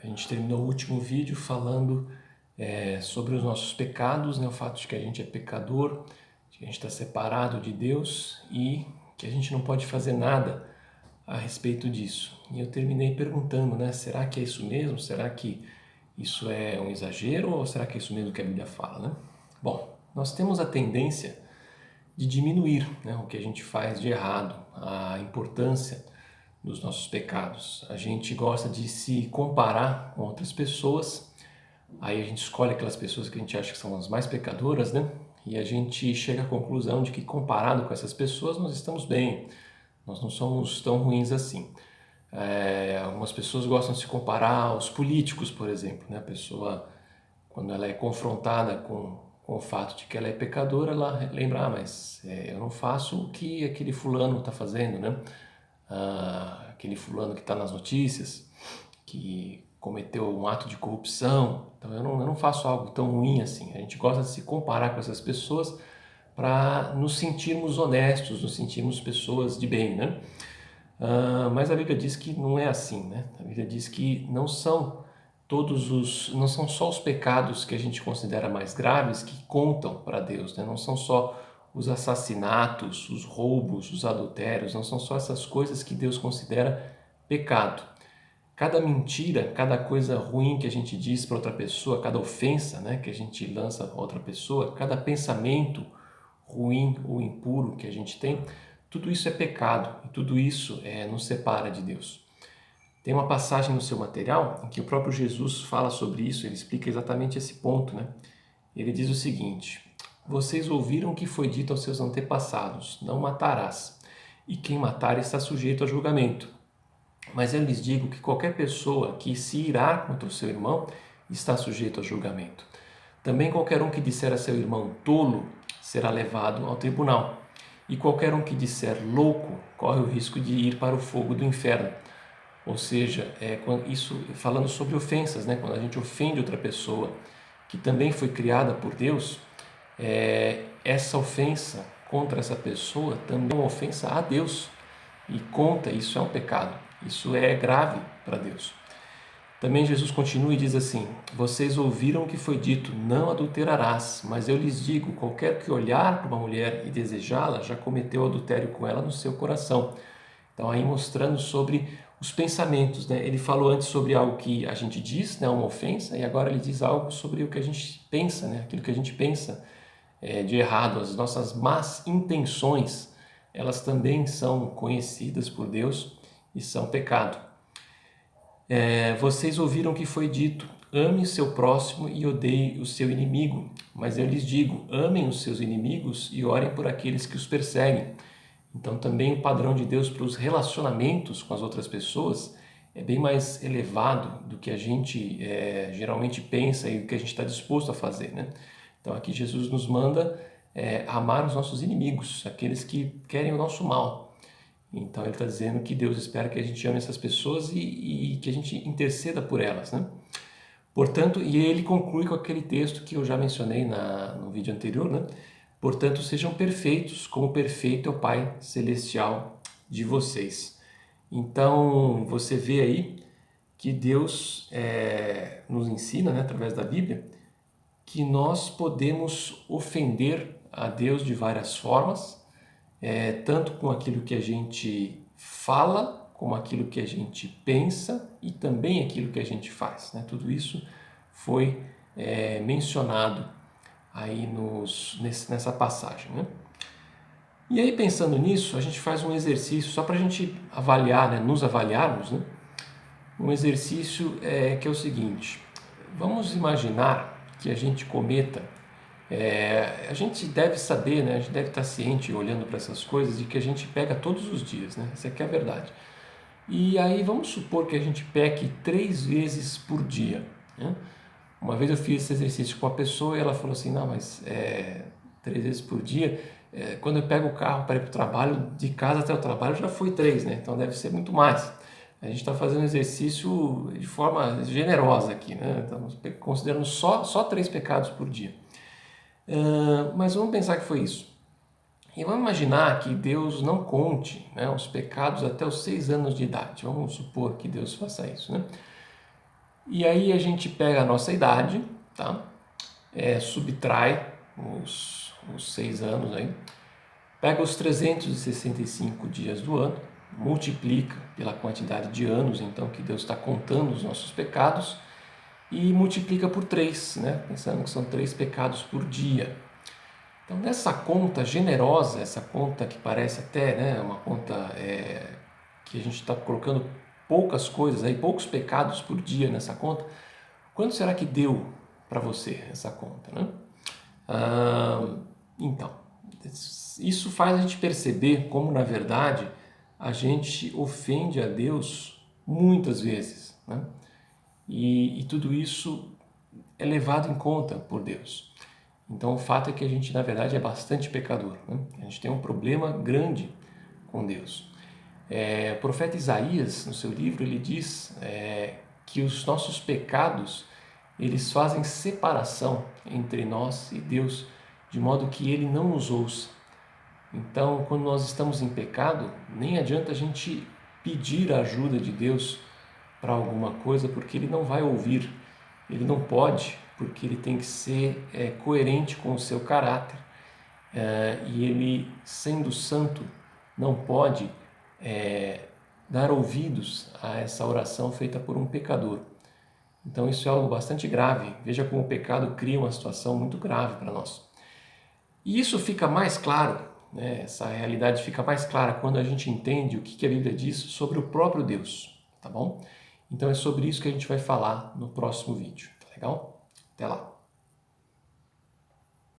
A gente terminou o último vídeo falando sobre os nossos pecados, né? O fato de que a gente é pecador, de que a gente está separado de Deus e que a gente não pode fazer nada a respeito disso. E eu terminei perguntando, né? Será que é isso mesmo? Será que isso é um exagero ou será que é isso mesmo que a Bíblia fala, né? Bom, nós temos a tendência de diminuir, né, o que a gente faz de errado, a importância dos nossos pecados. A gente gosta de se comparar com outras pessoas, aí a gente escolhe aquelas pessoas que a gente acha que são as mais pecadoras, né? E a gente chega à conclusão de que comparado com essas pessoas nós estamos bem, nós não somos tão ruins assim. Algumas pessoas gostam de se comparar aos políticos, por exemplo, né? A pessoa, quando ela é confrontada com o fato de que ela é pecadora, ela lembra, mas eu não faço o que aquele fulano está fazendo, né? Aquele fulano que está nas notícias, que cometeu um ato de corrupção, então eu não faço algo tão ruim assim. A gente gosta de se comparar com essas pessoas para nos sentirmos honestos, nos sentirmos pessoas de bem, né? Mas a Bíblia diz que não é assim, né? A Bíblia diz que não são só os pecados que a gente considera mais graves que contam para Deus, né? Não são só os assassinatos, os roubos, os adultérios, não são só essas coisas que Deus considera pecado. Cada mentira, cada coisa ruim que a gente diz para outra pessoa, cada ofensa, né, que a gente lança a outra pessoa, cada pensamento ruim ou impuro que a gente tem, tudo isso é pecado e tudo isso nos separa de Deus. Tem uma passagem no seu material em que o próprio Jesus fala sobre isso, ele explica exatamente esse ponto, né? Ele diz o seguinte: vocês ouviram o que foi dito aos seus antepassados, não matarás, e quem matar está sujeito a julgamento. Mas eu lhes digo que qualquer pessoa que se irá contra o seu irmão está sujeito a julgamento. Também qualquer um que disser a seu irmão tolo será levado ao tribunal. E qualquer um que disser louco corre o risco de ir para o fogo do inferno. Ou seja, isso falando sobre ofensas, né? Quando a gente ofende outra pessoa que também foi criada por Deus, essa ofensa contra essa pessoa também é uma ofensa a Deus. E isso é um pecado, isso é grave para Deus. Também Jesus continua e diz assim: vocês ouviram o que foi dito, não adulterarás, mas eu lhes digo, qualquer que olhar para uma mulher e desejá-la, já cometeu adultério com ela no seu coração. Então aí mostrando sobre os pensamentos, né? Ele falou antes sobre algo que a gente diz, né, uma ofensa, e agora ele diz algo sobre o que a gente pensa, né? Aquilo que a gente pensa de errado, as nossas más intenções, elas também são conhecidas por Deus e são pecado. Vocês ouviram o que foi dito, ame o seu próximo e odeie o seu inimigo. Mas eu lhes digo, amem os seus inimigos e orem por aqueles que os perseguem. Então também o padrão de Deus para os relacionamentos com as outras pessoas é bem mais elevado do que a gente geralmente pensa e do que a gente está disposto a fazer, né? Então aqui Jesus nos manda amar os nossos inimigos, aqueles que querem o nosso mal. Então ele está dizendo que Deus espera que a gente ame essas pessoas e que a gente interceda por elas, né? Portanto, e ele conclui com aquele texto que eu já mencionei no vídeo anterior, né? Portanto, sejam perfeitos, como perfeito é o Pai Celestial de vocês. Então, você vê aí que Deus nos ensina, né, através da Bíblia, que nós podemos ofender a Deus de várias formas, tanto com aquilo que a gente fala, como aquilo que a gente pensa e também aquilo que a gente faz, né? Tudo isso foi mencionado aí nessa passagem, né? E aí, pensando nisso, a gente faz um exercício só para a gente avaliar, né, nos avaliarmos, né? Um exercício que é o seguinte: vamos imaginar que a gente cometa, a gente deve saber, né, a gente deve estar ciente, olhando para essas coisas, de que a gente pega todos os dias, né? Isso aqui é a verdade. E aí vamos supor que a gente peque 3 vezes por dia, né? Uma vez eu fiz esse exercício com uma pessoa e ela falou assim, não, mas 3 vezes por dia, quando eu pego o carro para ir para o trabalho, de casa até o trabalho já foi 3, né? Então deve ser muito mais. A gente está fazendo exercício de forma generosa aqui, né? Estamos considerando só 3 pecados por dia. Mas vamos pensar que foi isso. E vamos imaginar que Deus não conte, né, os pecados até os 6 anos de idade. Vamos supor que Deus faça isso, né? E aí a gente pega a nossa idade, tá? Subtrai os 6 anos aí, pega os 365 dias do ano, multiplica pela quantidade de anos então que Deus está contando os nossos pecados e multiplica por 3, né? Pensando que são 3 pecados por dia. Então nessa conta generosa, essa conta que parece até, né, uma conta que a gente está colocando poucas coisas aí, poucos pecados por dia nessa conta, quanto será que deu para você essa conta, né? Então, isso faz a gente perceber como, na verdade, a gente ofende a Deus muitas vezes, né? E tudo isso é levado em conta por Deus. Então, o fato é que a gente, na verdade, é bastante pecador, né? A gente tem um problema grande com Deus. O profeta Isaías, no seu livro, ele diz que os nossos pecados, eles fazem separação entre nós e Deus, de modo que Ele não nos ouça. Então, quando nós estamos em pecado, nem adianta a gente pedir a ajuda de Deus para alguma coisa, porque Ele não vai ouvir. Ele não pode, porque Ele tem que ser coerente com o seu caráter. E Ele, sendo santo, não pode dar ouvidos a essa oração feita por um pecador. Então isso é algo bastante grave. Veja como o pecado cria uma situação muito grave para nós. E isso fica mais claro, né? Essa realidade fica mais clara quando a gente entende o que a Bíblia diz sobre o próprio Deus, tá bom? Então é sobre isso que a gente vai falar no próximo vídeo, tá legal? Até lá!